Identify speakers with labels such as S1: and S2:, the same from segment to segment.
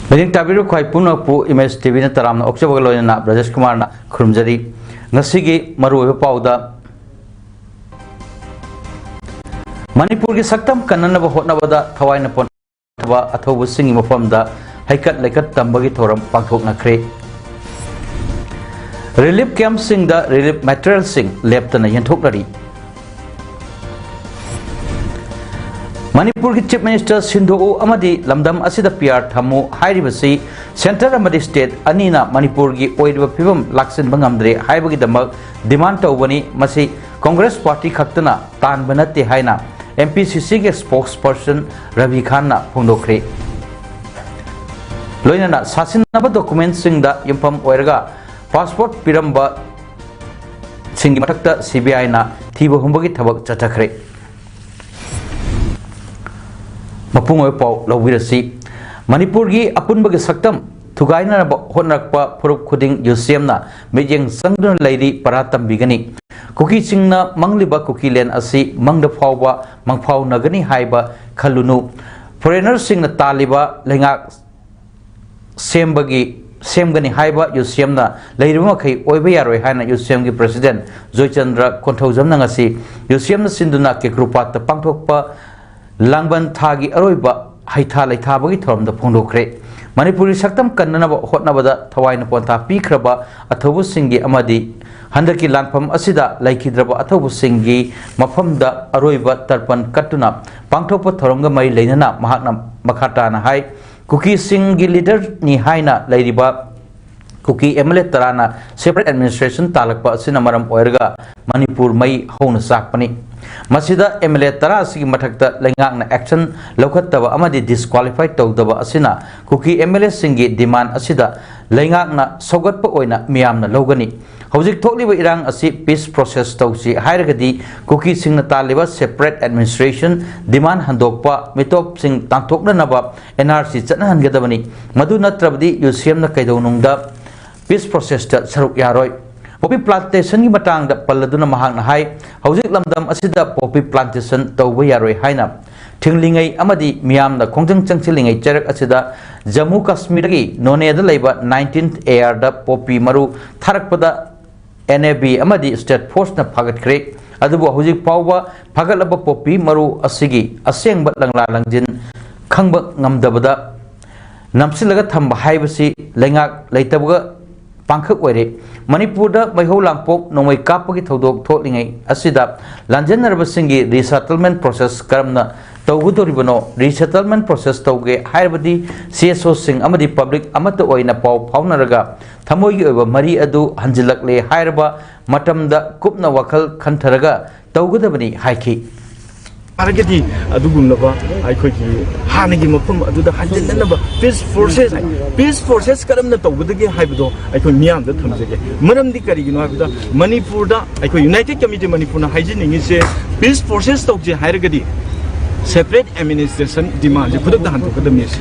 S1: Bajing tabiru khoi punapu image TV na taram na okchaba galo na Brajesh Kumar na khurumjari ngasigi maru oiba pauda Manipur gi saktam kanana ba hotna bada thawai na pon ba athobu singi mafam da haikat laikat tambagi thoram pangthok na khre relief camp sing da relief material sing lepta na yanthok nari Manipur ki Chief Minister Sindhu amadi lamdam asida PR thamu hairibasi center amadi state anina Manipur gi oidiba phibam laksin bangamdre haibagi damak demand tawbani masi Congress party khaktana tan banate haina MPCC ke spokesperson Ravi Khan na phongdokre loinana sasinaba documents sing da yumpham oiraga passport piramba singi mathakta CBI na thiba humbagi thabak chathakre Mapung oi pau lawirasi Manipur gi apunbagi saktam thugaina honrakpa phurup khuding UCM na mejeng sangdun lairi paratam bigani kuki singna mangliba kuki len asi mangda phawba mangphaw nagani haiba khalunu foreigner singna taliba lenga semgani haiba UCM na leiruma khai oiba yaroi haina UCM gi president Joychandra Konthaujam na ngasi UCM na sinduna ke grupa ta pangthokpa Langban Thagi Aroiba Haitha Laithabagi Thoram the Pondokre Manipuri Saktam Kanana Hotnabada Tawaina Ponta Pikraba Athobu Singi Amadi Handaki Langpam Asida Laikidraba Athobu Singi Mafamda Aroiba Tarpan Katuna Pangtopa Thoronga Mai Lenana Mahatna Makatana Hai Kuki Singi leader Ni Haina Ladiba Kuki MLA Tarana separate administration Talakpa Sinamaram Oerga Manipur Mai Hona Sakpani Masida MLA Tara Sigi Matakta Lengak action Lokataba Amadi disqualified Togdaba Asina Kuki MLA Singi demand Asida Lengak na Sogat Oina Miam na Logani Hosik Toliba Irang Asi peace process Tosi Hairagadi Kuki Sing Nataliba separate administration demand Handokpa Mitop Sing Tantokna Naba NRC Chanahan Gadabani Madu Natrabdi UCM na Kaidonungda peace process Saruk Yaroi Poppy plantation ni matang da paladuna mahang na hai hauzik lamdam asida poppy plantation tawba yaroi haina thinglingai amadi miam da khongjang changchilingai charak asida Jammu Kashmir gi none da leiba 19th AR da poppy maru tharakpada NAB amadi state force na phagat khre adubu hauzik pawba phagalaba poppy maru asigi asengba langla langjin khangba ngamdabada namsilaga thamba haibasi lengak leitabuga Pangkhak oire Manipur da maihau langpok nongmai kapagi thodok thotlingai asida lanjanarba singi resettlement process karamna tawgudoribano resettlement process tawge haibadi CSO sing amadi public amata oina paw phaunaraga thamoigi oiba mari adu hanjilakle hairaba matamda kupna wakhal khantaraga tawgudabani haiki
S2: Aragati adugumnaba aikoki hanagi mafum aduda hanjilnaba peace forces karamna tawbudagi haibdo aiko miyam da thamjege maramdi karigino habida Manipur da aiko United Committee Manipur na haijiningi se peace forces tawje hairagadi separate administration demand je khudak da hantu kadam yes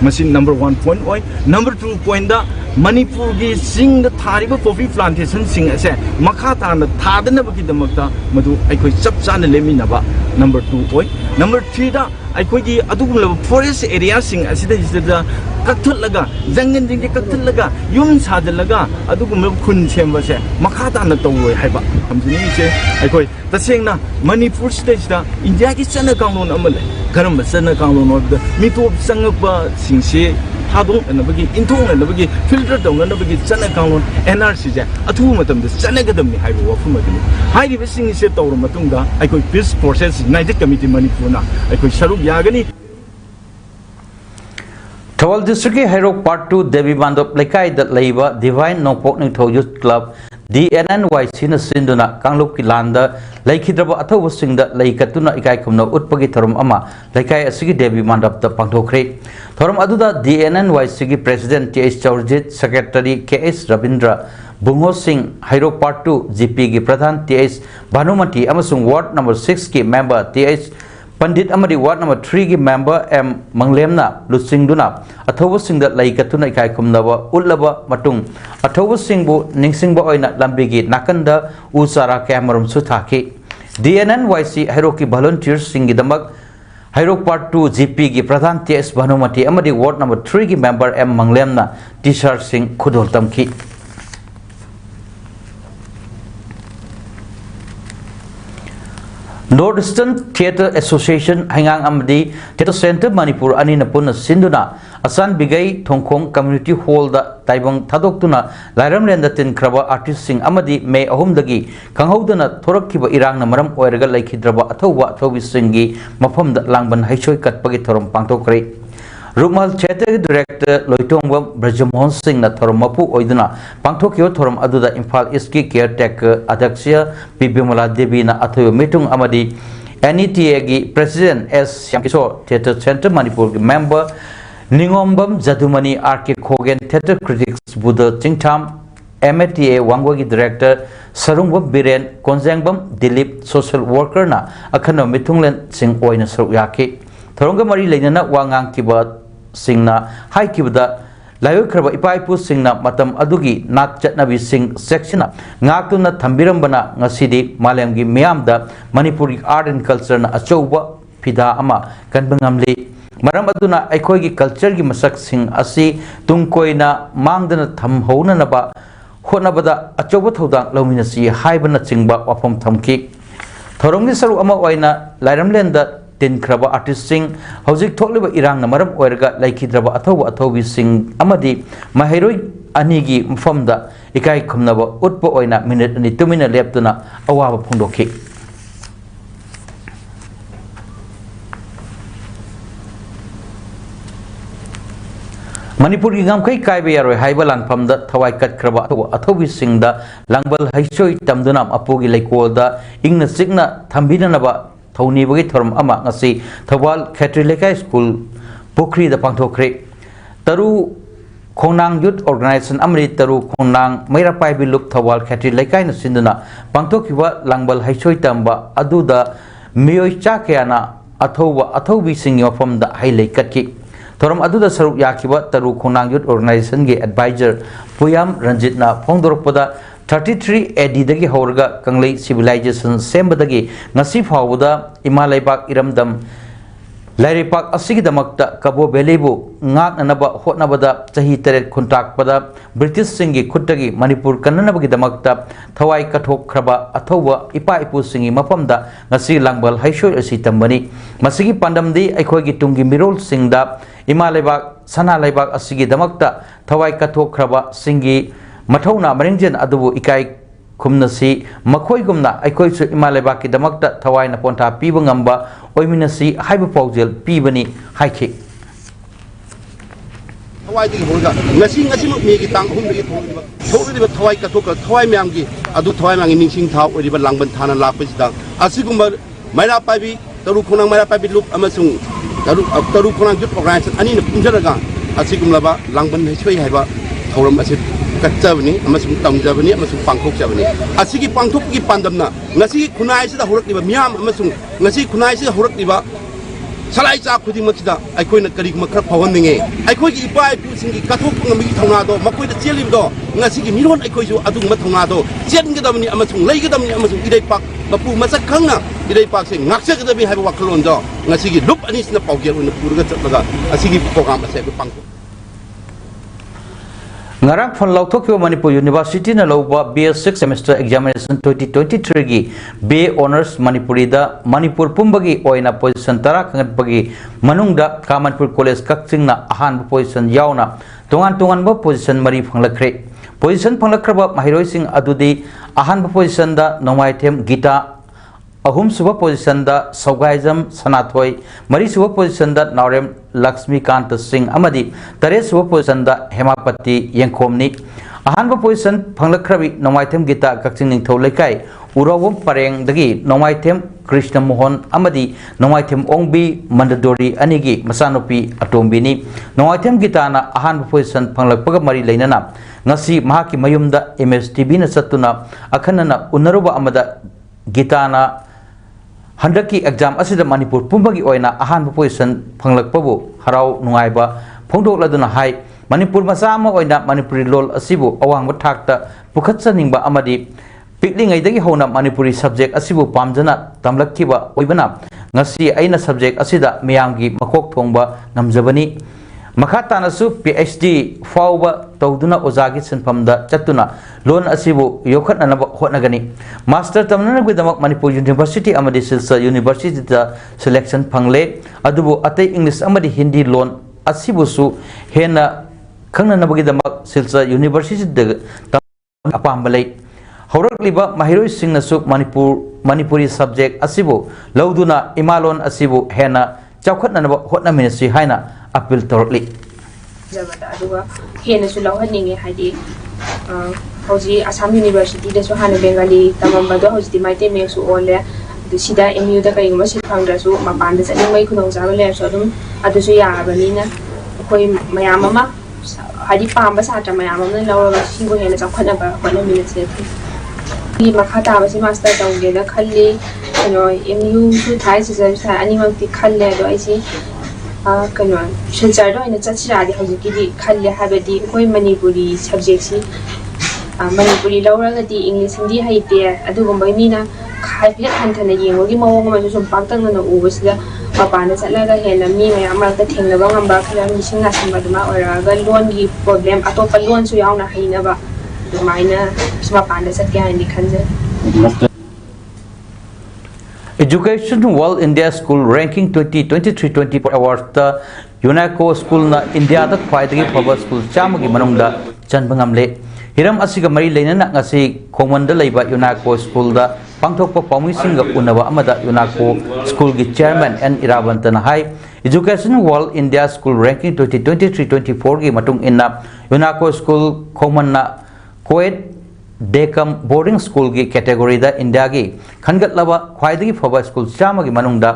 S2: machine number 1 point oi number 2 point da Manipur gi sing da thariba coffee plantation sing ase makha ta na thadana baki damakta madu aikoi chap chana leminaba number 2 point number 3 da aikoi gi adugum forest area sing asida isida kakthulaga jangan jing gi kakthulaga yum sadalaga adugum khun semba se makha ta na tawoi haiba hamjini se aikoi tasengna Manipur state da India gi chana kanglon amale karam chana kanglon of mitop sangpa singse Hadong and the Bagi into and the Bagi filter down and the Bagi Chana Kanglon NRC Atu Matam the Chanagadam Highway of Fumadini. High Vissing is a Taur Matunda, I could peace process United Committee Manipuna, I could Sharuk Yagani.
S1: Tawal District Hero Part 2 Devi Bandop Lekai that Labor Divine No Pokning to Youth Club DNNYC na sinduna Kanglup ki landa laikhidraba athawa singda laikatuna ikai khumna utpagi thorum ama laikai asigi devi mandap ta pangthokre thorum aduda DNNYC gi president TS Chaurjit secretary KS Rabindra Bungo Singh Hairo Part 2 GP gi pradhan TS Bhanumati amasung ward number 6 ki member TS Pandit amadi ward number 3 gi member M Manglemna lusingduna athawa singda laikatuna ikai khumnaba ullaba matung athawa singbu ningsingba oina lambigi nakanda usara kamarum suthaki DNNYC Hairo ki volunteers singi damak Hairo Part 2 GP gi pradhan TS Bhanumati amadi ward number 3 gi member M Manglemna T-shirt sing khudol tamki Northeastern Theatre Association Hangang Amadi Theatre Center Manipur Ani Napuna Sinduna Asan Bigai Thongkhong Community Hall da Taibang Thadok-tuna Lairamlen da tin kraba artist sing amadi May ahumdagi Kanghaudana Thorakkiba Irang na maram oiraga laikhidraba athawa athawi singi mafamda langban haishoi katpagi thorom pangthokre Rukmal Theatre Director Loitongba Brajamohan Singh na thorom mapu oiduna pangthokyo thorom aduda Imphal East ki caretaker Adhaksya Bibimala Devi na athayo meeting amadi NETA gi President S Syamkishore Theatre Center Manipur gi member Ningombam Jadumani RK Khogen Theatre Critics Buddha Chingtham MATA Wangwa gi Director Sarungbam Biren Konjangbam Dilip Social Worker na akhano mitunglen sing oina saruk yaki thoronga mari leinana wangang kiba singna hai kibda layo kraba ipaipu singna matam adugi nat chatnabi sing sectiona ngaktuna thambirambana ngasidi malemgi miyamda manipuri art and culture na achouba pida ama kanbangamli maram aduna aikhoigi culture gi masak sing asi tungkoina mangdana thamhouna naba honabada achouba thodang lominasi haibana chingba wafam thamki thorongi saru ama oina lairamlenda tin kraba artist sing hojik thokliba irang na maram oirga laikhidraba athawa athawi sing amadi mahairoi anigi mfamda ikai khumnaba utpa oina minute ani tumina leptuna awaba phungdokhi Manipur gi ngamkai kaibe yaroi haiba lanpamda thawai kat kraba athawi singda langbal haisoi tamdunam apugi laikolda ingna signa thambina naba Thoni bagi thorum ama ngasi Thawal Khatri Lekai School Pukri da pangthokre Taru Khongnang Youth Organization amri Taru Khongnang Mairapai Bilup Thawal Khatri Lekai na sinduna pangthokiba langbal haisoi tamba aduda miyoi chakayana athobi singi mafam da hailai katki thorum aduda saruk yakiba Taru Khongnang Youth Organization ge advisor Puyam Ranjit na phongdorokpada 33 AD dagi haurga kanglei civilization sembadagi ngasi phawda imalaipak iramdam lairepak asigi damakta kabo belebu ngak nanaba hotnabada chahi teret khuntak pada British singi khutagi Manipur kannanabagi damakta thawai kathok khraba athowa ipa ipu singi mafamda ngasi langbal haishoi asi tambani masigi pandamdi aikhoigi tungi mirol singda imalaipak sana laibak asigi damakta thawai kathok khraba singi Mathauna maringjen adubu ikai khumnasi makhoigumna aikhoisu imalebaki damakta thawaina ponta piba ngamba oiminasi haiba paujel pibani haiki
S3: thawai digi horga ngasi mi gi tang hum gi thori ba thawai ka thok thawai myam gi adu thawai mangi ningsing thaw ori ba langban thana lakpasida asigumba maira pabi taru khonang maira pabi lup amasung taru khonang jut organization ani na punjaraga asigumla ba langban hechoi haiba thoram asit Kacabani, amasung tamjabani, amasung pangkok jabani. Asigi pangkok ki pandamna, ngasi kunai sida horak diba miam amasung ngasi kunai sida horak diba. Salai ca khudi maksida, aikoi na kari makar pawan ninge. Aikoi ki ipai pu singi kathok ngami thonado, makoi da chelib do, ngasi ki miron aikoi ju adung ma thonado. Chen gedamni amasung lei gedamni amasung idai pak mapu masak khangna idai pak se ngakse gedabi haiba wakalon do. Ngasi ki lup ani sina paugel una purga chatlaga. Asigi program ase ko pangkok.
S1: Ngarang phon lauthokyo Manipur University na loba BS6 semester examination 2023 gi B honors Manipuri da Manipur pumbagi oina position tara kangat bagi manungda Kamanpur College Kakching na ahan position yauna tongan ba position mari phanglakre position phanglakraba mahiroi sing adudi ahan position da Nomaithem Gita ahum suba position da Saugaijam Sanathoi mari suba position da Naurem Lakshmi Kant Singh amadi tare suba position da Hemapati Yengkhomni अहानब position फंगलख्रबी नोमाइथेम गीता कक्चिंग निंगथौ लेकाई उरावम परेंग दगी नोमाइथेम कृष्ण मोहन अमदी नोमाइथेम ओंबी मंददोरी अनिगी मसानोपी अटोम्बिनी नोमाइथेम गीताना अहानब पोजिशन फंगलकपगा मरी लेनना ngasi mahaki mayumda MSTB na satuna akhanana unaruba amada gitana handaki exam asida manipur pumbagi oina ahanba position phanglakpabu harau nungaiba phongdokladuna hai manipur masa ama oina manipuri lol asibu awangba thakta pukhatsaningba amadi piklingai dagi hona manipuri subject asibu pamjana tamlakkiba oibana ngasi aina subject asida miyamgi makok thongba ngamjabani Makhatanasu PhD fauba tawduna ozagi sinpamda chatuna loan asibu yokhat nanaba hotnagani master tamnana gudamak Manipur University amadi Silsa University da selection phangle adubu atai English amadi Hindi loan asibu su hena khangnana bagidamak Silsa University da apambalai haurakliba mahiroi singnasu Manipuri subject asibu lauduna imalon asibu hena chawkhat nanaba hotnaminasi haina appeal thoroughly
S4: jabata aduga hena su lawhaninge haidi hoji Assam University da su hana Bengali tamamba do hoji maite me su ole du sida MU da kai ngasi phangda su mapan da saning mai khunong jaga le so dum adu su ya bani na koi mayam ama haidi pamba sa ta mayam na lawra singo hena chawkhana ba khona minute se ki makhata ba si master tawge da khalli MU su thai se sa animal ti khalle do ai si kano shilchar do ina chachiradi hojiki khalle habadi koi manipuri subject si manipuri lawraga di English Hindi haite adugumba mina khaipiat hanthana yengogi mawong ma sum paktang na ubasida mapana chatlaga hena mi mayam marta thengnaba ngamba khara mising na samba duma oraga loan gi problem atopa loan su yauna hainaba dumaina suma panda chatke hani khanje
S1: Education World India School Ranking 2023-24 Awards the UNESCO School na India da khwaidagi phaba school chamagi manungda chanbangamle hiram asiga mari leinana ngasi khomanda leiba UNESCO School da pangthokpa pawmisinga unaba amada UNESCO School gi chairman N Iravantana hai Education World India School Ranking 2023-24 gi matung inna UNESCO School khomanna Kuwait Dekam boarding school gi category da India gi khangat laba khwaidagi phaba school chama gi manungda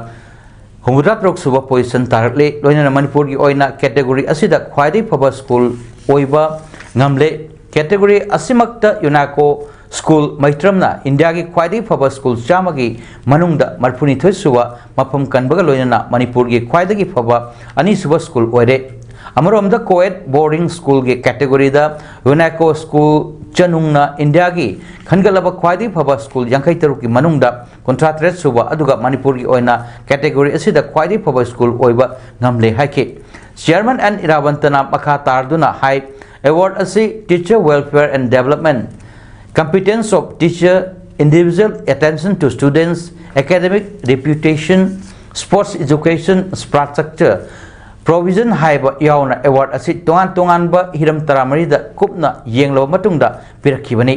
S1: humudrat rok suba position tarakle loina Manipur gi oina category asida khwaidagi phaba school oiba ngamle category asimakta UNESCO school maitramna India gi khwaidagi phaba school chama gi manungda marphuni thoi suba mafam kanbaga loina Manipur gi khwaidagi phaba ani suba school oire Amarom the Kuwait boarding school gi category da UNESCO school chanungna India gi khangalaba khwaidi phaba school yankai taru ki manungda contract rate suba aduga Manipur gi oina category asida khwaidi phaba school oiba ngamle haike chairman and Iravantana makha tarduna high award asi teacher welfare and development competence of teacher individual attention to students academic reputation sports education infrastructure provision haiba yauna award asi tongan ba hiram taramari da kupna yenglo matungda pirakhibani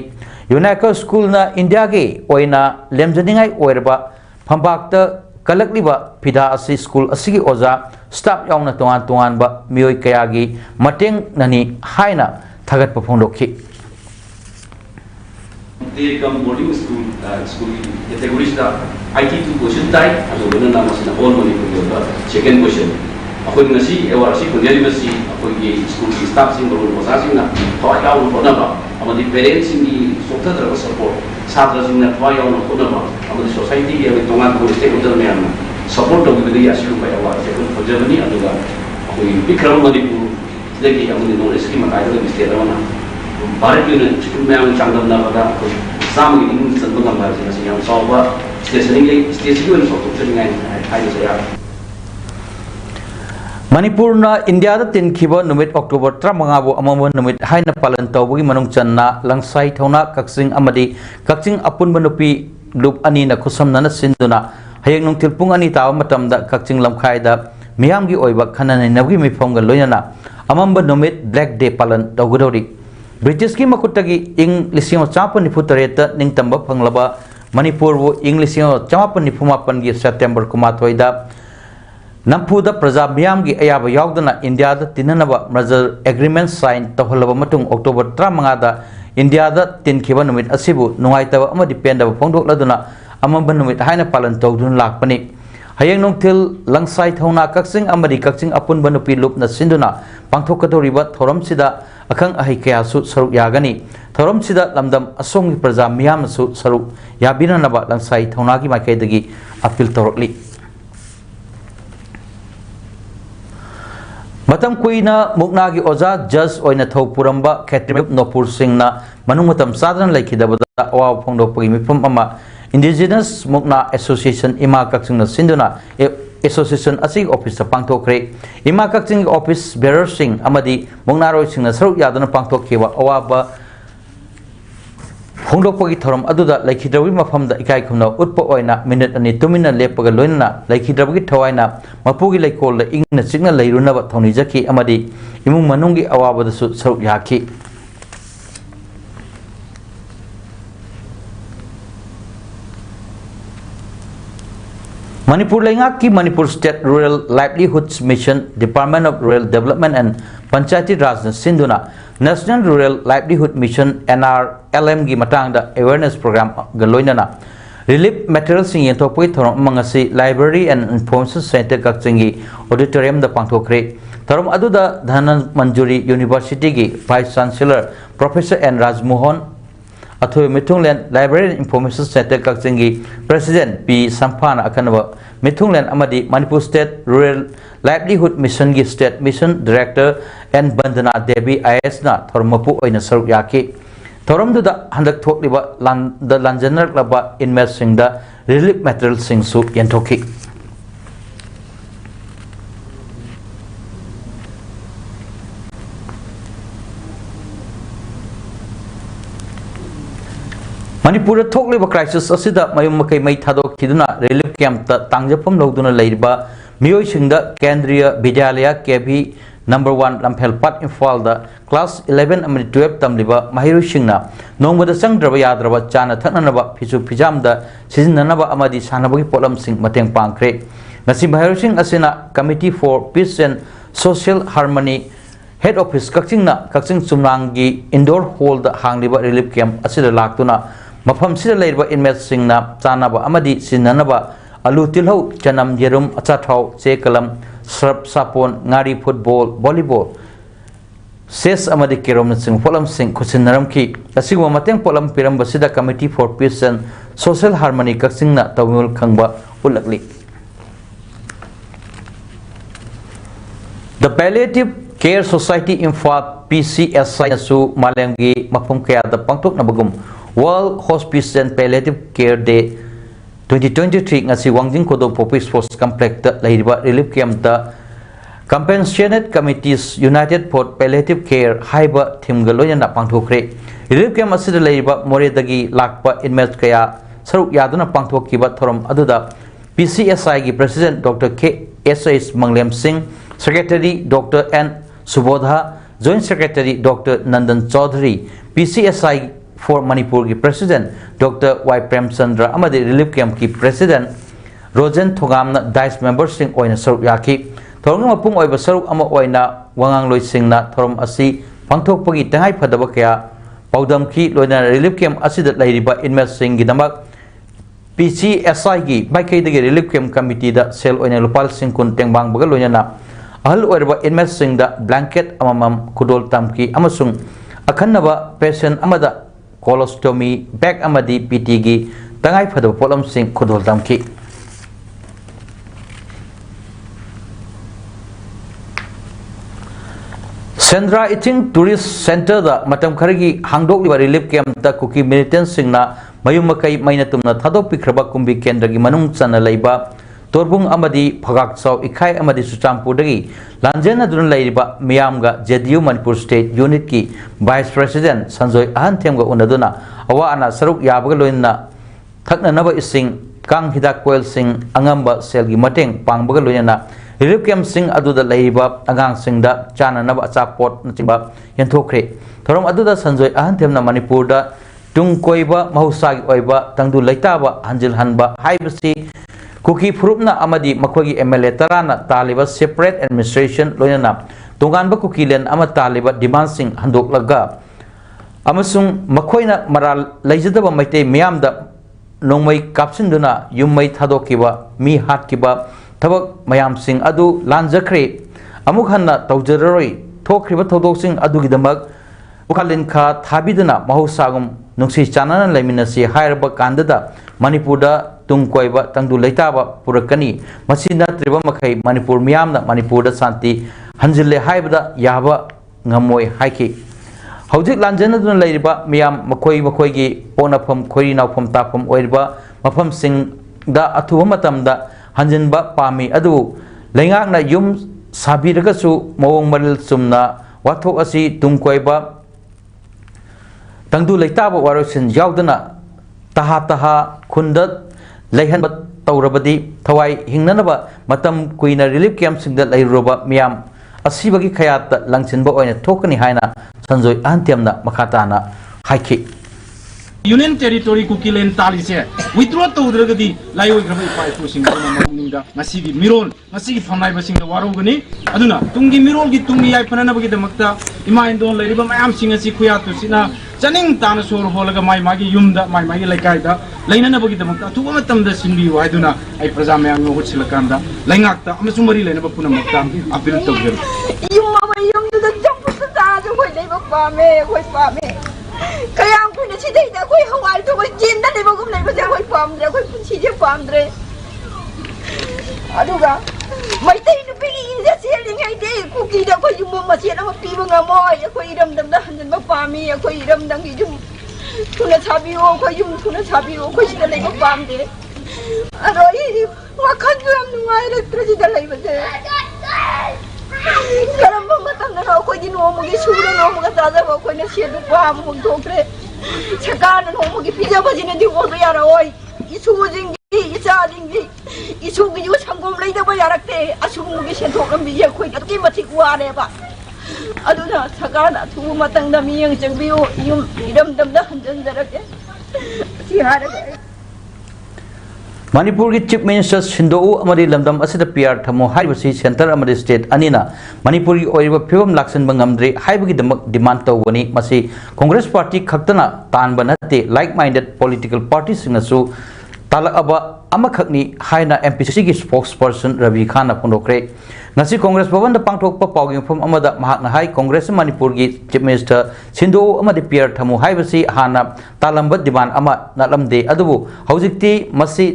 S1: UNESCO school na India ge oina lemjaningai oirba phambakta kalakliba phida asi school asigi oza staff yauna tongan ba mioi kayagi mateng nani haina thagat pa phondokhi
S5: they come boarding school categories da IT2 question type aso bena namasina all money ko second question akhoi ngasi award si kunjali basi akhoi school ki staff sing ro mosa sing na thwa yaw no na ba amadi parents sing ki sokta dra support chhatra sing na thwa yaw no na ba amadi society ki tongan ko stakeholder me am support to bi asiru ba award se kun khojabani aduga akhoi bikram Manipur degi amadi no scheme ka ida bi state na bharat ki school me am changam na ba akhoi sam ki ning san ba ba sing yam saw ba stationing station so to sing ai se ya
S1: Manipur na India da tin khiba numit October 35 amamon numit haina palan tawbugi manung channa langsai thona kaksing amadi kakching apunba nupi lup ani na khusamna na sinduna hayeng nung tilpung ani taw matam da kakching lamkhai da miyamgi oiba khanani nabgi mifom ga loyana amamba numit black day palan tawgudori British ki makutagi ing lising chapa ni futareta ning tamba phanglaba Manipur wo ing lising chapa ni fumapan gi September kumathoida Nampuda Praja Miam gi Ayaba Yaudana India da Tinanaba Merger Agreement sign Tohalaba Matung October 3 India da Tin Kiba Numit Asibu Nuaita Ama depend of Pondo Laduna Amaban Numit Haina Palan Todun Lakpani Hayang Nongtil Langsai Tona Kaksing Amadi Kaksing Apun Banupi Lup na Sinduna Pangtokatoriba Thoram Sida Akang Ahikaya Su Saruk Yagani Thoram Sida Lamdam Asong Praja Miam Su Saruk Yabina Naba Langsai Tonagi Makedagi Apil Torokli Matam Kuina Muknagi Oza Just Oina Tho Puramba Katrib Nopur Singna Manumatam Sadran Lakidabada Awa Pondo Pumipum Ama Indigenous Mukna Association Ima Kaksing Sinduna Association Asig Office Pangtokre Ima Kaksing Office Bearer Sing Amadi Muknaro Sing Saruk Yadana Pangtokiwa Awaba Hongdokpagi thoram aduda laikhidrawi mafamda ikai khumna utpa oina minute ani tumina lepaga loinna laikhidrawi thawaina mapugi laikol la ingna chigna leirunaba thoni jaki amadi imung manungi awabada su saruk yaki Manipur Lengaki Manipur State Rural Livelihoods Mission Department of Rural Development and Panchayati Raj Sindhuna National Rural Livelihood Mission NRLM gi matangda awareness program galoinana relief materials sing yentopoi thorom mangasi library and information center kakchingi auditorium da pangthokre thorom aduda dhanan manjuri university gi vice chancellor professor N Rajmohan Athoy Mithungland Library and Information Center Kakchingi President P Sampana Akanaba Mithungland Amadi Manipur State Rural Livelihood Mission gi State Mission Director and Bandana Devi Ayesna Thormapu Oina Saruk Yaki Thoram da handak thokliba the Lanjanar Laba Inmet Sing da relief material sing su yentoki Manipur thokliba crisis asida mayum makai mai thadok khiduna relief camp ta tangjapam loduna leiba miyoi singda Kendriya Vidyalaya KB number 1 Lamphel Pat Imphal da class 11 and 12 tamliba mahiru singna nongmada sangdraba yadraba chana thananaba phisu phijam da sizinanaba amadi sanabagi polam sing mateng pangkre ngasi mahiru sing asina Committee for Peace and Social Harmony Head Office Kakchingna Kakching Sumnangi Indoor Hall da hangliba relief camp asida laktuna Mafam sida leiba inmet singna chanaba amadi sinanaba alu tilhau chanam yerum achathau chekalam srap sapon ngari football volleyball ses amadi kerom sing polam sing khusinaram ki asigwa mateng polam piram basida Committee for Peace and Social Harmony Kakchingna tawul khangba ulakli The Palliative Care Society Imphal PCSI su malengi mafum kaya da pangtok nabagum World Hospice and Palliative Care Day 2023 ngasi Wangjing Kodo Popi Sports Complex da lahiba relief camp da Compassionate Committees United for Palliative Care haiba thim galoya na pangthokre relief camp asida lahiba moredagi lakpa inmates kaya saruk yaduna pangthokiba thorom aduda PCSI gi President Dr. K.S.S. Manglem Singh Secretary Dr. N. Subodha Joint Secretary Dr. Nandan Chaudhary PCSI for Manipur ki President Dr. Y. Prem Chandra amadi relief camp ki President Rojan Thogamna Dice member sing oina saruk yaki thorong mapung oiba saruk ama oina wangang loi singna thorom asi pangthokpagi tangai phadaba kaya paudam ki loina relief camp asida lairiba inmet sing gidamak PCSI gi baikai dagi relief camp committee da sel oina lupal sing kun tengbang bagal loina na ahal oiba inmet sing da blanket amamam kudol tamki amasung akhanaba patient amada colostomy back amadi PT gi tangai phadaba polam sing khudol tamki Sendra Eating Tourist Center da matam kharigi hangdok liba relief camp ta kuki militant singna mayum makai maina tumna thadok pikraba kumbi kendra gi manung chana leiba torbung amadi phagak chaw ikhai amadi suchampur dagi lanjena dun leiba miyamga JDU Manipur State Unit ki Vice President Sanjoy Ahanthemga unaduna awa ana saruk yabaga loina thakna naba ising kang hidak coil sing angamba sel gi mateng pangbaga loina relief camp sing aduda leiba agang singda chana naba achapot nachiba yenthokre thorom aduda Sanjoy Ahanthemna Manipur da tung koiba mahusagi oiba tangdu leitaba hanjil hanba haibasi Kuki फुरुपना अमदी मखोगी MLA तराना तालिबा separate administration लोयना तोंगानबा कुकी लेन अमा तालिबा डिमांड सिंह हंदोकलगा अमसुंग मखोइना मराल लैजदबा मैते मियामदा नोंमै कापसिंदुना युम्मै थादोकिबा मी हाटकिबा थबक मयाम सिंह अदु लांजखरे अमुक हन्ना तौजररोय थोखरिबा थौदोकसिंग अदुगिदमक उखालिनखा थाबिदना महौसागुम नुंसी चानना लैमिनसी हायरबा कांददा मणिपुरदा तुंगकोइबा तंगदु लैताबा पुरकनी मसी नत्रिबा मखै मणिपुर मियामना मणिपुरदा शांति हंजिल्ले हायबदा याबा ngамoi हाइखि हौजिक लांजनदुना लैरिबा मियाम मखोई मखोईगी पोनाफम खोरी नावफम ताफम ओइरिबा मफम सिंगदा अथुबा मतमदा हंजिनबा पामी अदु लैंगाकना युम साबिरगसु मवोंग मरिल सुमना वाथोक असि तुंगकोइबा तंगदु लैताबा वारोसिन यावदना तहा तहा खुंदत लैहनबा तौरबदी थवाई हिंगननबा मतम कुइना रिलीफ कैंप सिंगदा लैरुबा मियाम असीबगी खयात लंगचिनबा ओइना थोकनी हायना संजोय अंत्यमना मखाताना हाइखि
S2: union territory कुकीलेन तालीसे withdraw तौद्रगदी लायोग्रब इपाइपुसिंग ममनिंदा ngasiगी मिरोल ngasiगी फमनाइबसिंग वारोगनी अदुना Tungi मिरोलगी Tungi याइफननबगी दमक्ता इमा इंदोन लैरिबा मयाम सिंग असि खुयातुसिना चनिंग ताना सोर होलगा माइ मागी युमदा माइ मागी लैकाइदा लैननबगी दमक्ता तुबा मतमदा सिंबी वाइदुना आई प्रजा मयाम नो हुचिलकांदा लैंगाक्ता अमसुमरी लैनबा पुनमक्ता अपील तौजर
S6: युमदा जंपुता ताजो कोइ लैबा पामे कोइ पामे कयाम कुने सिदैदा कोइ हवाई तो कोइ जिन्दा लेबगुम लेबजे कोइ पामद्रे कोइ पुछिजे पामद्रे अदुगा मैतै नुपिगी इजे सेलिङै दे कुकीदा कोइ युम मसेन म पिबो ngамoi कोइ इरमदमदा हन्जनबा पामी कोइ इरमदंगी जुम थुना छाबिओ कोइ युम थुना छाबिओ कोइ सिदा लेबा पामदे अरो इ वखन जुम नुवाइरे त्रिजिदा लेबजे करम्बा मतमना अखोइगी नोमगी सुरो नोमगा जाजाबा अखोइना सेदु पाम हुंथोक्रे सरकारना नोमगी पिजाबजिनदि ओबा याराओय इसुजिंगी इचाजिंगी इसुगी यु संगम लैदबा यारक्ते असुगुगी सेंथोकम बिजे अखोइगा कि मथिक वारेबा अदुना सरकारना थु मतंगदा मियंग चंगबिओ युम इरमदमदा हंजनजरके सि हारगे
S1: मणिपुर की चीफ मिनिस्टर सिंधु लमदम पीआर थमो सेंटर स्टेट अनीना मणिपुर की फिवम लाक्सनबंगमद्रे डिमांड तौबनी कांग्रेस पार्टी खतना तानब नते लाइक माइंडेड पॉलिटिकल पार्टी सिंगसु तालकब अमखकनी हाइना एमपीसीसी की स्पोक्स पर्सन रवि खान फोंदोक्रे ngasi कांग्रेस भवन पांथोकप पाउगिंफम अमदा महाकना हाई कांग्रेस मणिपुर की चीफ मिनिस्टर सिंधु पीआर थमो हाना तालंब डिमांड अमा नलमदे अदुबु हौजिक्ति मसी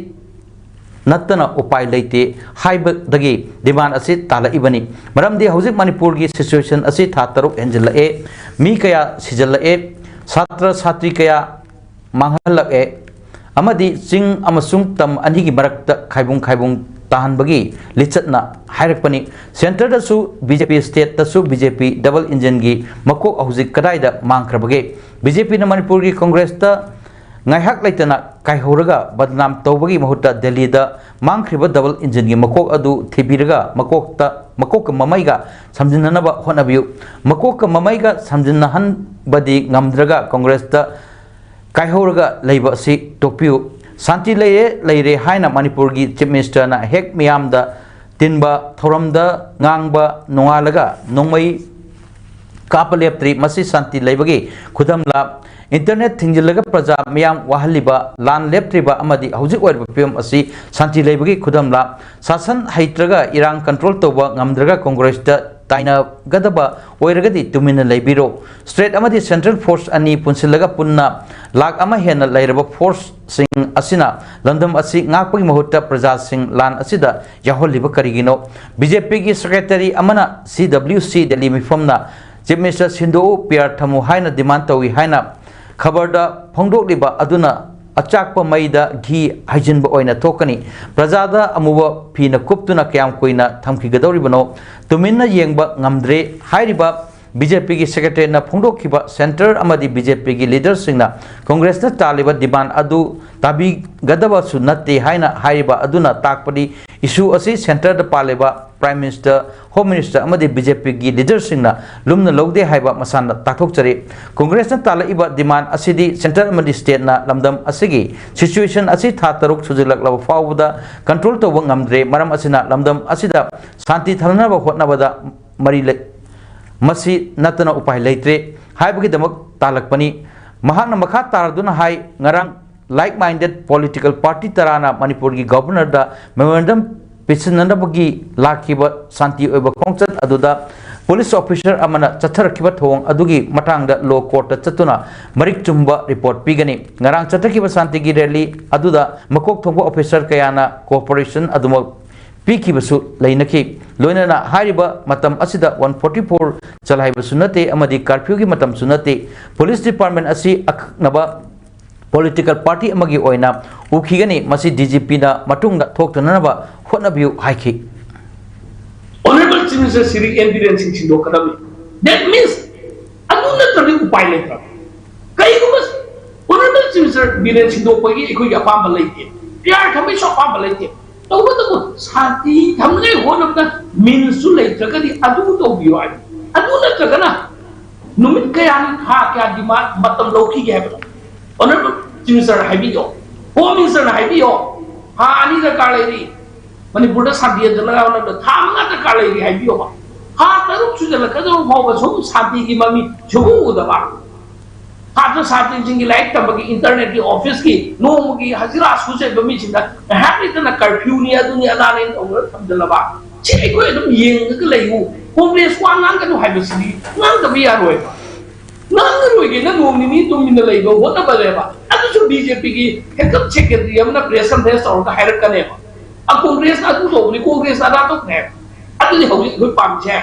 S1: नत्तना उपाय लेते हाइबदगी डिमांड असी तालइबनी मरमदि हौजिक मणिपुर की सिचुएशन असी था तरुक हेंजलए मी कया सिजलए छात्र छात्री कया मांगहलए अमदि चिंग अमसुंग तम अनी की मरक्त खाइबुंग ताहनबगी लिचतना हाइरकपनी सेंटर दसु बीजेपी स्टेट दसु बीजेपी डबल इंजन की मको हौजिक कदाइदा मांगख्रबगे बीजेपी न मणिपुर की कांग्रेस ता ngaihak laitana kaihuraga badnam tawbagi mahuta delhi da mangkhriba double engine gi makok adu thibiraga makok mamaiga samjinanaba honabiu makok mamaiga samjinnahan badi ngamdraga congress da kaihuraga leiba si topiu santi leire haina manipur gi chief minister na hek miyam da tinba thoramda ngangba nongalaga nongmai kapaleptri masi santi leibagi khudamla internet थिंजिलगा प्रजा मियाम वाहलिबा लान लेप्त्रिबा अमदि हौजिक ओइरबा पियम असि शांति लेबगी खुदमला शासन हैत्रगा इरांग control तोबा ngamdraga Congress दा ताइना Gadaba ओइरगदि तुमिना लेबिरो state अमदि central force अनि पुनसिलगा पुन्ना लाख अमा हेना लेरबा force सिंग असिना लंदम असि ngakpagi mahutta प्रजा सिंग लान असिदा याहोलिबा करिगिनो बीजेपी की सेक्रेटरी अमना CWC दिल्ली मिफमना चीफ मिनिस्टर सिंधु पीआर थमु हाइना डिमांड तोई हाइना खबरदा फोंदोकलिबा अदुना अचाकप मैदा घी हाइजिनबा ओइना थोकनी प्रजादा अमुबा फीना कुप्तुना क्याम कोइना थमखिगदौरिबनो तुमिन्ना येंगबा ngamdre हाइरिबा बीजेपी की सेक्रेटरी ना फोंदोखिबा सेंटर अमदी बीजेपी की लीडर सिंगना कांग्रेस ना तालिबा डिमांड अदु ताबी गदबा सु नत्ते हाइना हाइबा अदुना ताकपदी इशू असी सेंटर द पालेबा प्राइम मिनिस्टर होम मिनिस्टर अमदी बीजेपी की लीडर सिंगना लुमना लौदे हाइबा मसाना ताकथोकचरे कांग्रेस ना तालिबा डिमांड असिदी सेंटर अमदी स्टेट ना लमदम असिगी सिचुएशन असी था तरुक सुजिलकलब फावदा कंट्रोल तोबा ngamdre maram asina lamdam asida santi thalnaba hotnabada mari masi natana upai leitre haibagi damak talakpani mahakna makha taraduna hai ngarang like minded political party tarana manipur gi governor da memorandum pisinandabagi lakhiba santi oiba khongchat aduda police officer amana chatharakhiba thong adugi matangda law court ta chatuna marik chumba report pigani ngarang chathakiba santi gi rally aduda makok thongba officer kayana cooperation aduma pikibasu leinaki loinana hariba matam asida 144 chalhaiba sunate amadi curfew gi matam sunate police department asi aknaba political party amagi oina ukhigani masi DGP na matungda thoktanaba hotnabiu haiki
S7: Honorable Chief Minister Siri evidence in Sindo Kadami. That means aduna tadi upay letra. Kaya ko mas Honorable Chief Minister bilang Sindo pagi iko ya pambalite. Piar kami so pambalite. Tahu ba tahu santi kami honor na minsu letra kadi adu to biwa. Aduna kagana numit kaya ni kaya di matam loki kaya ba. Honorable Chief Minister haibiyo. Home Minister haibiyo. Ha ani ka kaleri. Manipur da santi jala na na thamga ta kalai ri haibiyo ba ha taru chu jala ka do phau ba so santi ki mami chugu da ba ha ta santi jing like ta ba ki internet ki office ki no mu ki hazira su se ba mi chin da ha ri ta na curfew ni adu ni ala ne ong tham jala ba chi ko dum yeng ka lai hu congress wa ngang ka no haibi si ngang ka bi ya roi ngang roi ki na no ni mi tum min lai ba ho ta ba le ba adu chu BJP ki hekap secretary amna press conference or ka hairat ka ne ba Congress adu to ni Congress ada to ne adu ni hoi hoi pam che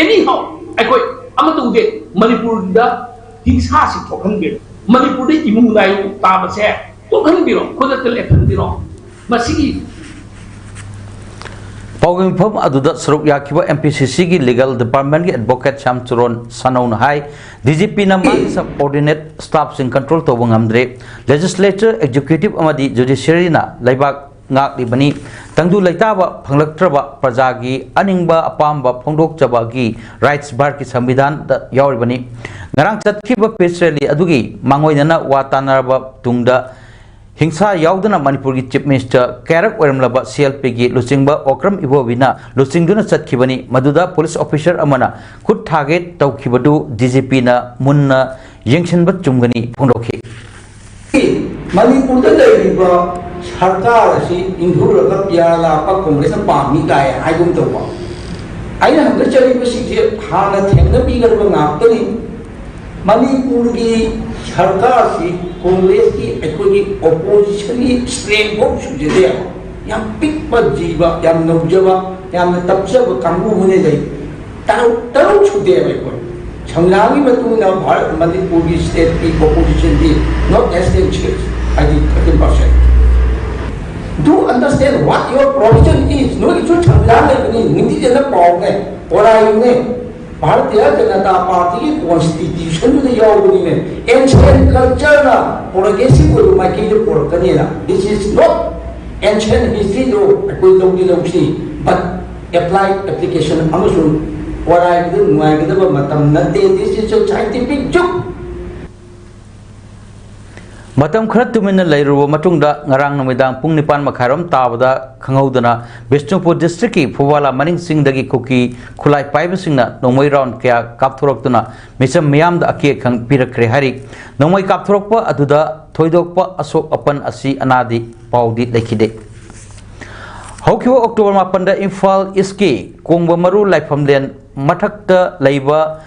S7: anyhow ai koi amatu de Manipur da hingsa si thokhan bi Manipur de imu nai ta ba che thokhan bi ro ko da tel ekhan bi ro masigi
S1: Pawging phom aduda saruk yakiba MPCC gi legal department gi advocate Shamchuron Sanaun hai DGP na man subordinate staff sing control to bangamdre legislature executive amadi judiciary na laibak ngak libani tangdu laitaba phanglaktraba prajagi aningba apamba phongdokchaba gi rights bar ki samvidhan da yauribani ngarang chatkhiba peace rally adugi mangoinana watanaraba tungda hingsa yaudana manipur gi chief minister karak oiramlaba CLP gi luchingba okram ibovina luchingduna chatkhibani maduda police officer amana khut target tawkhibadu DGP na munna yengshinba chumgani phongdokhi
S8: Manipur da leiba sarkar si indhuraga pyala pa congress pami kai aigum tawba aina hamda chali basi je hana thengna bi garba ngaptani Manipur gi sarkar si congress ki ekoi opposition ki strength of sujede yam pikpa jiba yam nojaba yam tapjaba kambu hune jai taru chude bai ko changnagi matuna bharat Manipur gi state ki opposition ki not established I think 13%. Do understand what your provision is. No, it's not Changlana, Niti Jana Pong, or I name Bharatiya Janata Party Constitution to the Yoguni, ancient culture, progressive will make it for Kanina. This is not ancient history, though, but applied application. Amazon, what I do, my Matam Nate, this is a scientific joke.
S1: Matam khara tumina leiruba matungda ngarang namidang pung nipan makharam tabada khangaudana Bishnupur district ki Phowala maning singdagi kuki khulai paiba singna nongmoi round kya kapthoroktuna misam miyam da ake khang pirakre hari nongmoi kapthorokpa aduda thoidokpa asok apan asi anadi paudi lekhide Haukiwa October 8 da Imphal East Kongba Maru Laifamlen mathakta leiba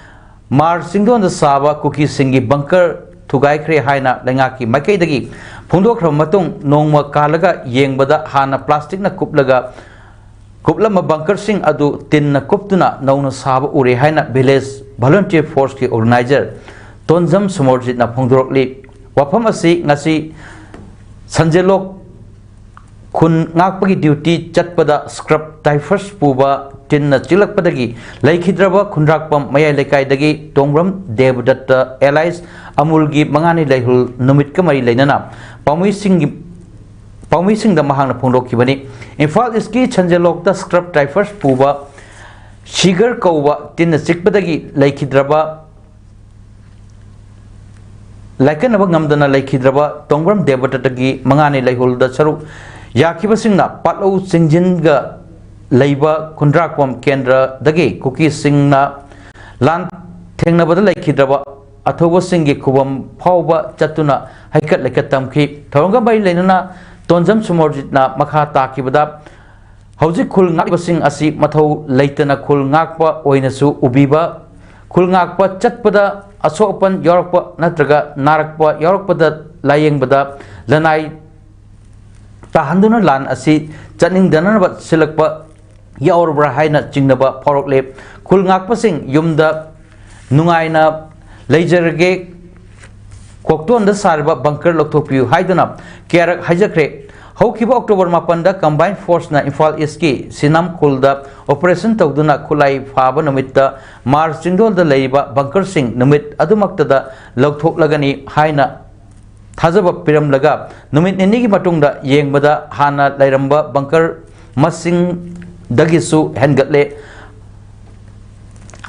S1: Mar singdon da saba kuki singi bunker Tugai kre haina lengaki makai dagi phungdok ram matung nongma kalaga yengbada hana plastic na kupla ma bunker sing adu tin na kuptuna nauna saba ure haina village volunteer force ki organizer tonjam sumorjit na phungdok li wafam asi ngasi sanjelok khun ngakpagi duty chatpada scrub typhus puba टिन चिलकपदगी लेखिद्रबा खुंद्राकपम मयाय लेकायदगी Tongram Devdutt alias अमूलगी मंगानी लेहुल नुमित कमरी लेनना पाउमीसिंग महांगना फोंदोखिबनी इम्फाल इसकी छंजेलोकता scrub टाइफर्स पुबा Shigar कौवा टिन चिकपदगी लेखिद्रबा लाइकनब ngमदना लेखिद्रबा तोंग्रम देवदत्तगी मंगानी लेहुल द सरु याखिबसिंगना पाटलौ सिंजिनगा लैबा खुंद्राकपम केंद्र दगी कुकी सिंगना लान थेंगनबद लेखिद्रबा अथोबसिंगी खुबम फावबा चतुना हैकत लेकत तमखि थौरंगा बै लेनना तोंजम सुमोरजितना मखा ताकिबदा हौजिक खुल ngakbasing asi mathau leitana khul ngakpa oinasu ubiba khul ngakpa chatpada asopan yorakpa natraga narakpa yorakpada layengbada lanai tahanduna lan asi chaning dananaba silakpa yaurabra haina chingnaba phorokle khul ngakpasing yumda nungaina leijarage koktonda sarba bunker lokthokpiu haiduna kerak hajakre हौखिबा October 8 दा combine force ना Imphal east की सिनम खुलदा operation तौदुना खुलाई फाबा नमित्ता मार्च चिंगदोल दा लेबा बंकर सिंह नमित अदुमक्तदा लौथोकलगनी हाइना थाजबा पिरमलगा नमित निनी की मतुंगदा येंगबदा हाना लैरंबा बंकर मसिंग दगिसु हेनगतले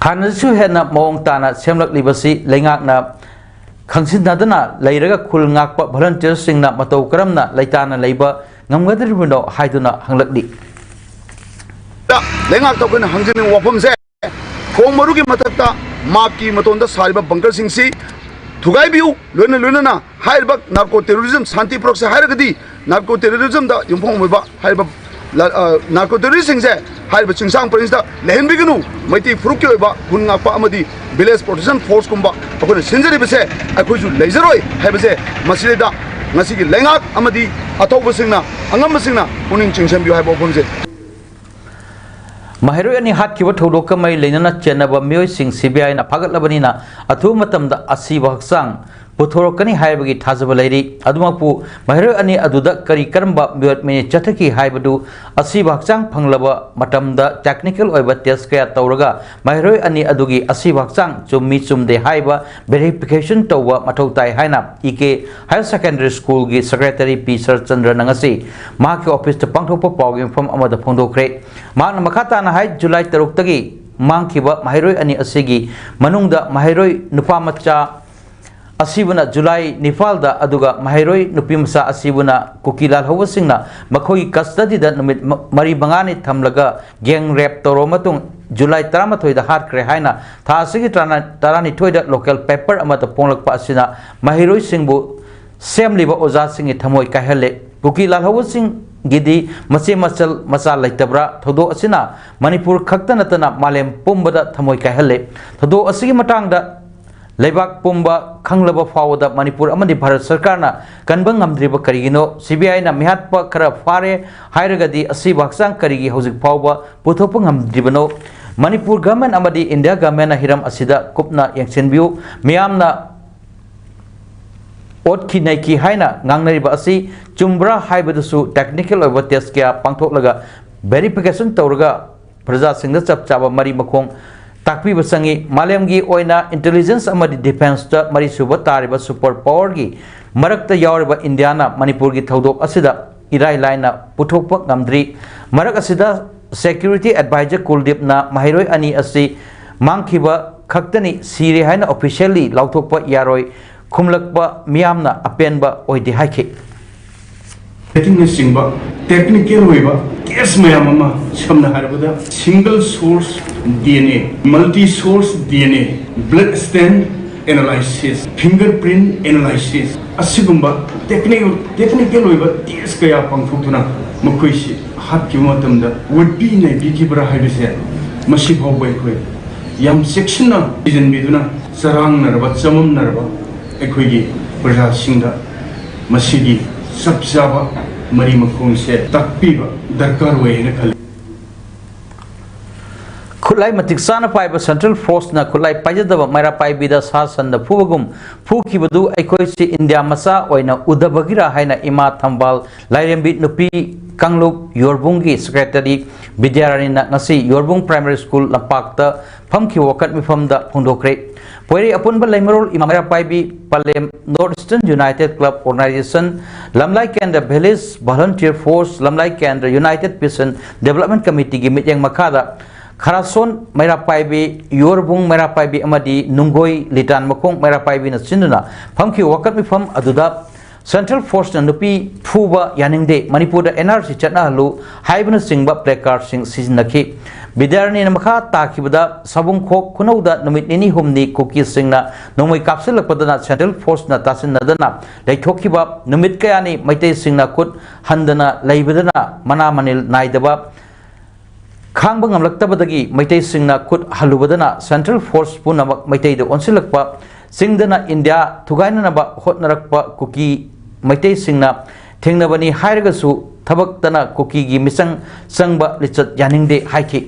S1: हानसु हेना मोंग ताना सेमलकलिबसी लेंगाकना खंसिनदना लैरगा खुल ngakpa volunteer singna matau karamna laitana leiba ngamgadribuno haiduna hanglakdi
S3: lengak tokena hangjini wafamse khongmarugi matakta mapki matonda sariba bunker singsi thugai biu loina na haiba narco terrorism santi proxy hairagadi narco terrorism da yumphong moiba haiba narco terrorism se haiba chingsang province da lehenbiganu maiti frukki oiba gun ngakpa amadi village protection force kumba akoi sinjari bese akoi ju laseroi haibase masida ngasigi lengak amadi atobasingna angambasingna uning chingsam biu haiba phomse
S1: Mahiroi ani hat kiwa thodoka mai leinana chenaba mioi sing CBI na phagatlabani na athu matamda asiba haksang puthorokani haibagi thajaba leiri adumapu mahiroi ani aduda kari karamba miot me chathaki haibadu asiba haksang phanglaba matamda technical oiba test kaya tawraga mahiroi ani adugi asiba haksang chummi chumde haiba verification tawwa mathautai haina ike higher secondary school gi secretary P Sir Chandra nangasi mahaki office ta pangthokpa pawgim from amada phongdokre mana makhata na hai July 3 tagi mangkhiba mahiroi ani asigi manungda mahiroi nupa macha asibuna July nifalda aduga mahiroi nupimsa asibuna kukilal hawasingna makhoi custody da numit mari bangani thamlaga gang rape toro matung July 13 da hat kre haina tha asigi tarani thoida local paper amata ponglakpa asina mahiroi singbu semliba oza singi thamoi kahele kukilal hawasing gidi mase masal masal laitabra thodo asina manipur khakta natana malem pumbada thamoi kahele thodo asigi matangda लेबाक पुंबा खंगलबा फावदा मणिपुर अमदि भारत सरकार ना कनबंग नमद्रिबा करिगिनो CBI ना मिहातपा खरा फारे हायरगदी असि बाक्सांग करिगी हौजिक फावबा पुथोप नमद्रिबनो मणिपुर गवर्नमेंट अमदि इंडिया गवर्नमेंट हिरम असिदा कुपना यंगसेनबिउ मियामना ओटखि नैखि हायना ngangnariba asi chumbra haibadusु टेक्निकल ओइबा टेस्ट क्या पांथोकलगा वेरिफिकेशन तौरगा प्रजा सिंगदा चपचाबा मरी मखोंग ताकपी बसंगी मालेमगी ओइना इंटेलिजेंस अमदि डिफेंस ता मरी सुबा तारिबा सुपर पावर गी मरकता यावरिबा इंडियाना मणिपुर गी थौदोक असिदा इराय लाइना पुथोकपा ngamdri मरक असिदा सिक्योरिटी एडवाइजर कुलदीप ना महिरोय अनि असि मांगखिबा खक्तनी सिरे हाइना ऑफिशियली लाउथोकपा यारोय खुमलकपा मियामना अपेनबा ओइदि हाइखे
S2: टेक्निकल होइबा केस मयामा समना हारबदा single source DNA multi source DNA blood stain analysis fingerprint analysis असिगुंबा टेक्निकल होइबा केस कया पंगथुना मखोइसि हातकि मतमदा वुड बी नै बिकिब्रा हाइबसे मसि भावबै खोइ याम सेक्शन डिजन बिदुना सरांग नरबा चमम नरबा एखोइगी प्रजा सिंगदा मसिगी सबजाबा मरी मखों से तकपीबा दरकार हुए न खल
S1: खुलाई मतिक साना पाइब सेंट्रल फोर्स ना खुलाई पाइजदब मैरा पाइबिदा सासन द फुबगुम फुखिबदु अखोइसि इंडिया मसा ओइना उदबगिरा हाइना इमा थंबाल लाइरेंबी नुपी कांगलुप योरबुंगी सेक्रेटरी विद्यारानी ना ngasi योरबुंग प्राइमरी स्कूल लपाकता फमखि वकत मिफमदा फोंदोक्रे पोइरे अपुनबा लेमरोल इमा मैरा पाइबी पलेम north eastern united club organisation Lamlai Kendra village volunteer force Lamlai Kendra united पिसन डेवलपमेंट कमिटी की मिटिंग मखादा खरासोन मैरा पाइबी योरबुंग मैरा पाइबी अमदी नुंगोई लिटान मखों मैरा पाइबी न सिंदुना फमखि वकत मिफम अदुदा सेंट्रल फोर्स न नुपी फुबा यानिंगदे मणिपुर एनआरसी चटनाहलु हाइबन सिंगबा प्लेकार्ड सिंग सिजनखि विद्यारणी मखा ताखिबदा सबुंग खोक खुनौदा नुमित निनी हुमनी कुकी सिंगना नोंमै कापसलकपदना सेंट्रल फोर्स न तासिनदना लेथोखिबा नुमित कयानी मैतै सिंगना खुद हंदना लेबदना मना मनिल नाइदबा खांग नमलक्तबदगी मैतै सिंगना खुद हलुबदना central force पुनमक मैतैद ओनसिलकपा सिंगदना India थुगाइननबा होटनरकपा cookie Meitei सिंगना थेंगनबनी हाइरगसु थबक्तना cookie गी मिसंग संगबा लिचत यानिंगदे हाइखि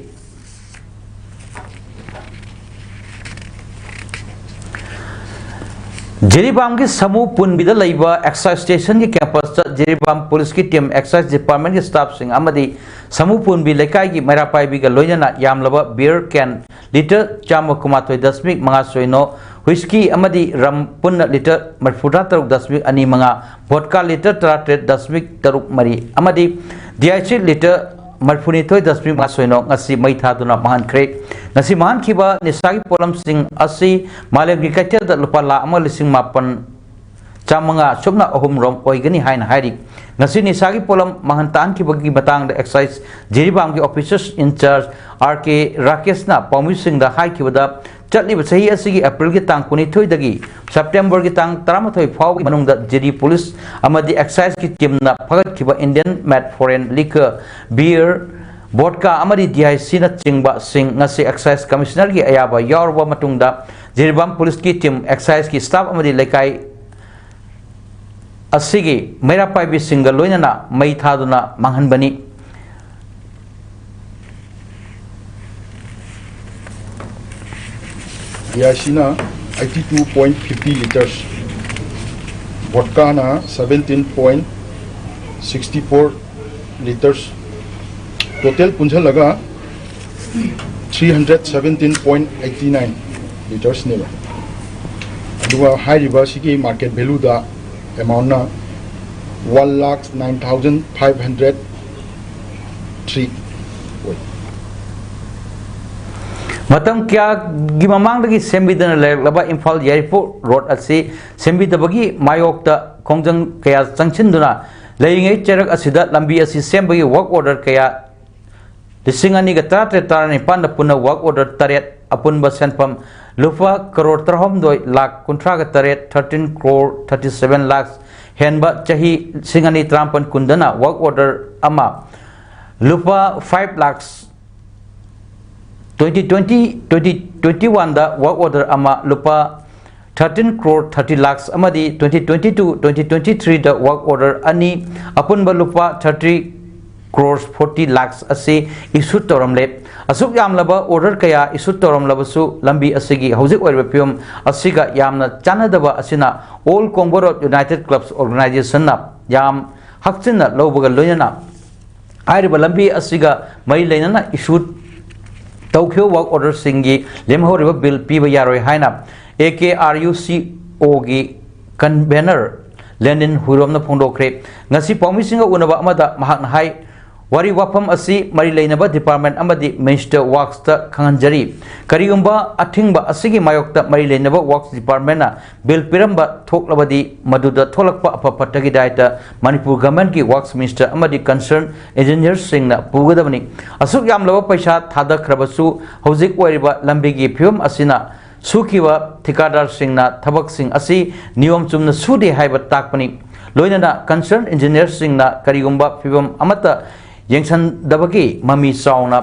S1: जिरीबाम की समूह पुनबिद लैबा एक्साइज स्टेशन की कैंपस जिरीबाम पुलिस की टीम एक्साइज डिपार्टमेंट के स्टाफ सिंह अमदी समूह पुनबी लेकाई की मैरा पाइबी का लोयना यामलबा बियर कैन लीटर 4.5 हुइस्की अमदी रम पुन litre 43.2 vodka litre 33.3 अमदी DIC litre 43.5 मई थादुना महानख्रे नसी महानखिबा निसागी पोलम सिंह असि मालेमगी कैथेल द लुपा ला अमा लिसिंग मापन चामंगा सुबना अहुम रोम ओइगनी हाइन हाइरी नसी निसागी पोलम महानतान की बगी बतांग द एक्साइज जिरीबाम की ऑफिसर्स इंचार्ज आरके राकेशना पौमी सिंह द हाई किबदा चटली सही असि अप्रैल की तांग 19 दगी सेप्टेम्बर की तांग 13 फाव की मनुंग द जिरी पुलिस अमदी एक्साइज की टीम ना फगत किबा Indian made foreign liquor beer vodka अमदी डीआईसी ना चिंगबा सिंह ngasi एक्साइज कमिश्नर की अयाबा यावरबा मतुंगदा जिरीबाम पुलिस की टीम एक्साइज की स्टाफ अमदी लेकाई असिगी मैरा पाइबी सिंगल लोइनना मई थादुना मांगहनबनी
S2: Yashina 82.50 liters, vodka na 17.64 liters, total punjal laga 317.89 liters neba. Aduga high river sigi market value da amount na 1,09,503.
S1: मतम क्या गी ममांगदगी सेंबिदन लेलबा इम्फाल एयरपोर्ट रोड असि सेंबिदबगी मायोक्ता खोंजंग कया चंगचिनदुना लेरिंगै चरक असिदा लंबी असि सेंबगी वर्क ऑर्डर कया लिसिंग अनि ग 33 पुना वर्क ऑर्डर 8 अपुनबा सेनफम लुफा करोड़ 3 लाख 13 करोड़ 37 लाख हेनबा चही सिंगनी 53 कुंदना वर्क ऑर्डर अमा लुफा 5 लाख 2020-2021 दा वर्क ऑर्डर अमा लुपा 13 करोड़ 30 लाख अमदी 2022-2023 दा वर्क ऑर्डर अनि अपुनबा लुपा 30 करोड़ 40 लाख असे इशू तौरमले असुक यामलबा ऑर्डर कया इशू तौरमलबसु लंबी असिगी हौजिक ओइरबा फियम असिगा यामना चानदबा असिना ऑल कोंगोरो यूनाइटेड क्लब्स ऑर्गेनाइजेशन ना याम हक्चिना लौबगा लोयना आइरबा लंबी असिगा मई लेना इशू तौख्यो वर्क ऑर्डर सिंगी लेमहोरिबा बिल पीबा यारोय हाइना AKRUCO गी कन्वेनर लेनिन हुरोमना फोंदोखरे ngasi पौमी सिंगा उनबा अमदा महाकना हाई वारी वाफम असि मरी लेनबा डिपार्टमेंट अमदी मिनिस्टर वर्क्स ता खंगंजरी करिगुंबा अथिंगबा असिगी मायोक्ता मरी लेनबा वर्क्स डिपार्टमेंट ना बिल पिरंबा थोकलबदी मदुदा थोलकपा अपपटगी दायता मणिपुर गवर्नमेंट की वर्क्स मिनिस्टर अमदी कंसर्न इंजीनियर सिंगना पुगदबनी असुक यामलबा पैसा थादखरबसु हौजिक ओइरिबा लंबिगी फियम असिना सुखिवा ठिकादार सिंगना थबक सिंग असि नियम चुमना सुदे हाइबा ताकपनी लोइनना कंसर्न इंजीनियर सिंगना करिगुंबा फिवम अमता यंगसन दबगी ममी साउना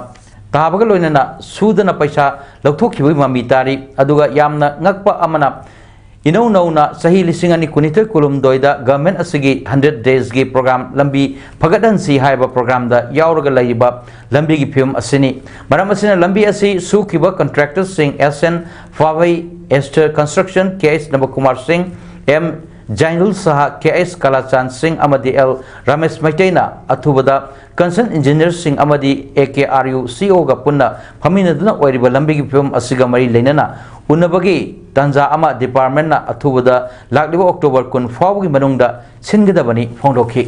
S1: ताबग लोइनना सुदना पैसा लौथोखिबि ममी तारी अदुगा यामना ngakpa amana इनौ नौना सही लिसिंग अनि कुनिथोय कुलुमदोइदा गवर्नमेंट असगी 100 days गी प्रोग्राम लंबी फगदनसी हाइबा प्रोग्राम दा यावरगा लैबा लंबी गी फिल्म असिनी मरम असिना लंबी असि सुखिबा कॉन्ट्रैक्टर सिंह एसएन फावई Aster construction KS Naba Kumar Singh M Zainul Saha KS Kalachand Singh अमदी एल रमेश मैतेना अथुबदा कंसन इंजीनियर सिंह अमदी एकेआरयू सीओ गा पुन्ना फमिनदुना ओइरिबा लंबी गी फिल्म असिगा मरी लेनना उन्नबगी तंजा अमा डिपार्टमेंट ना अथुबदा लाक्लिबा अक्टोबर 10 फावगी मनुंगदा सिनगदबनी फोंदोखी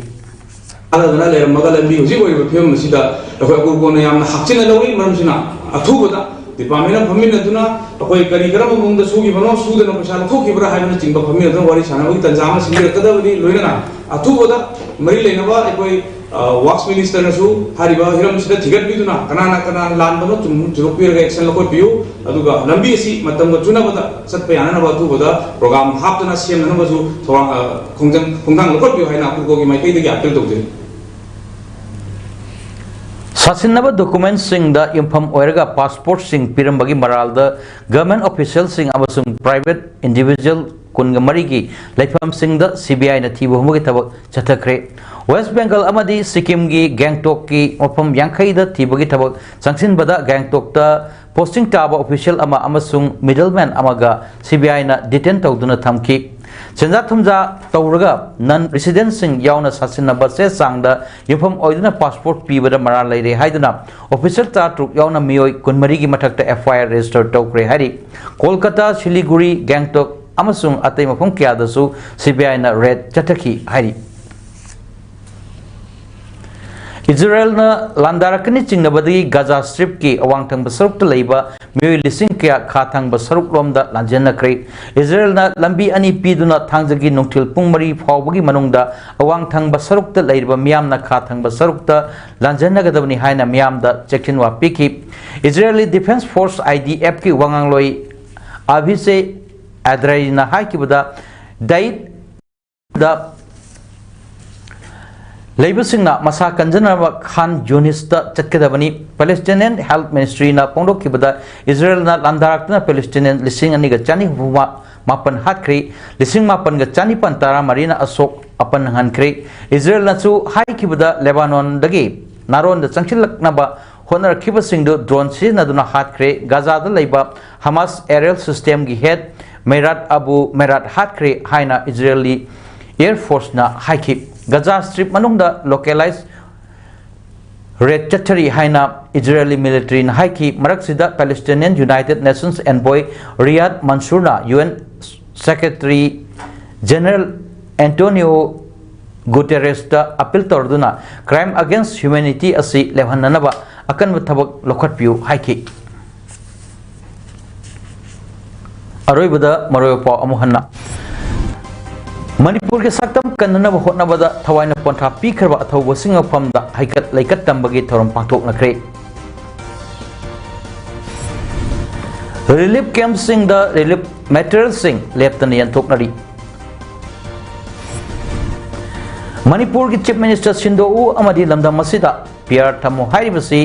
S9: आलादना लेरमगा लंबी हुजी ओइरिबा फिल्म सिदा अखोय अकुरकोना यामना हक्चिना लौई मरमसिना अथुबदा डिपार्टमेंट फमिनदुना अखोय करी करम मुंगदा सुगी बनो सुदना पैसा लखोखिब्रा हाइबना चिंबा फमिनदुना वारी सानाबगी तंजा अमा सिंगरकदबनी लोइना अथुबदा मरी लेनबा अखोय वर्क्स मिनिस्टर नसु हारिबा हिरम सिदा थिगतबिदुना कनाना कनाना लानबनो जुरुपिरगा एक्शन लखोपियु अदुगा लंबी असि मतंग चुनाबदा सत्पे याननबा अथुबदा प्रोग्राम हापतना सेमनबसु खोंथांग लखोपियु हाइना अकुरकोगी माइकैदगी अपील तौदे
S1: सासिनब डॉक्यूमेंट सिंह द इंफम ओरगा पासपोर्ट सिंह पिरमबगी मराल द गवर्नमेंट ऑफिशियल सिंह अमसुंग प्राइवेट इंडिविजुअल कुनगमरी की लाइफम सिंह द सीबीआई न थीबो हमगे तबक चथखरे वेस्ट बंगाल अमदी सिक्किम की गैंगटोक की मफम यांखई द थीबगी तबक संगसिन बदा Gangtok the posting Taba official अमा अमसुंग मिडलमैन अमगा सीबीआई न डिटेन तौदुना थमकी चंजा थुमजा तौरगा नन रेसिडेंट सिंह यावना सासिनब से सांगद युफम ओइदुना पासपोर्ट पीबदा मरा लेरे हाइदुना ऑफिशियल ताट्रुक यावना मियोय कुनमरी की मथकता एफआईआर रजिस्टर तौक्रे हारि कोलकाता सिलीगुड़ी गैंगटोक अमसुंग अतै मफम क्यादसु सीबीआई न रेड चथखी हारि इजराइल न लांदारकनी चिंगनबदी गाजा स्ट्रिप की अवांगथंग बसरुक लेबा मियोय लिसिंग क्या खाथंग बसरुक लोमदा लांजेनक्रे इजराइल न लंबी अनि पीदुना थांजगी नुंगथिल पुंग मरी फावबगी मनुंगदा अवांगथंग बसरुक लेबा मियामना खाथंग बसरुक लांजेनगदबनी हाइना मियामदा चेकिनवा पिकी इजरायली डिफेंस फोर्स आईडीएफ की वांगलोई अभिसे एड्राइना हाइकिबदा दाइट द लेबसिंगना मसा कंजनब खान यूनिस्ता चटकदबनी पैलेस्टाइनियन हेल्थ मिनिस्ट्री ना पोंडोकिबदा इजराइल ना लांदारकना पैलेस्टाइनियन लिसिंग अनिगा चानी हुवा मापन हातख्रे लिसिंग मापन ग चानी पन तारा मरीना अशोक अपन हनख्रे इजराइल नाचु हाइकिबदा लेबानोन दगी नारोन द चंगचिलकनबा होनरखिबसिंग दो ड्रोन सिजनदुना हातख्रे गाजा द लेबा हमास एरियल सिस्टम की हेड मेरात अबू मेरात हातख्रे हाइना इजरायली एयर फोर्स ना हाइकी गाजा स्ट्रिप मनुंगदा लोकलाइज रेड चथरी हाइना इजरायली मिलिट्री ना हाइकी मरकसिदा Palestinian United Nations envoy Riyad मंसूरना UN secretary general Antonio Guterres दा अपील तौरदुना क्राइम अगेंस्ट ह्यूमैनिटी असि लेवहननबा अकनब थबक लोखटपियु हाइकी अरोइबदा मरोयपा अमुहन्ना मणिपुर के सक्तम कन्ननब होटनबदा थवाइना पंथा पीखरबा अथौबसिंग फमदा हाइकत लैकत तंबगी थौरम पांथोकनख्रे रिलीफ कैंप सिंह द रिलीफ मटेरियल सिंह लेफ्टन यंथोकनरी मणिपुर की चीफ मिनिस्टर सिंधोऊ अमदी लमदम मसिदा पियर थमो हाइरिबसी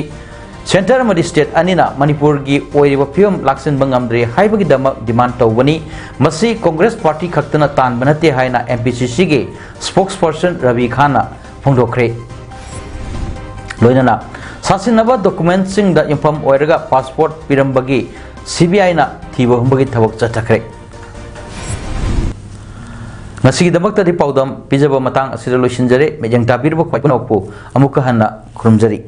S1: सेंटर मदी स्टेट अनिना मणिपुर की ओइरिबा फिल्म लाक्सिन बंगमद्रे हाइबगी दम डिमांड तौबनी मसी कांग्रेस पार्टी खक्तना तान बनते हाइना एमपीसीसी के स्पोक्सपर्सन रवि खाना फोंदोखरे लोइनना सासिनबा डॉक्यूमेंट सिंह द इंफॉर्म ओइरगा पासपोर्ट पिरंबगी सीबीआई ना थीबो हमबगी थबक चथखरे ngasigidamakta di paudam pijaba matang asira loisinjare mejang tabirbo khwaipnokpu amuka hanna khurumjari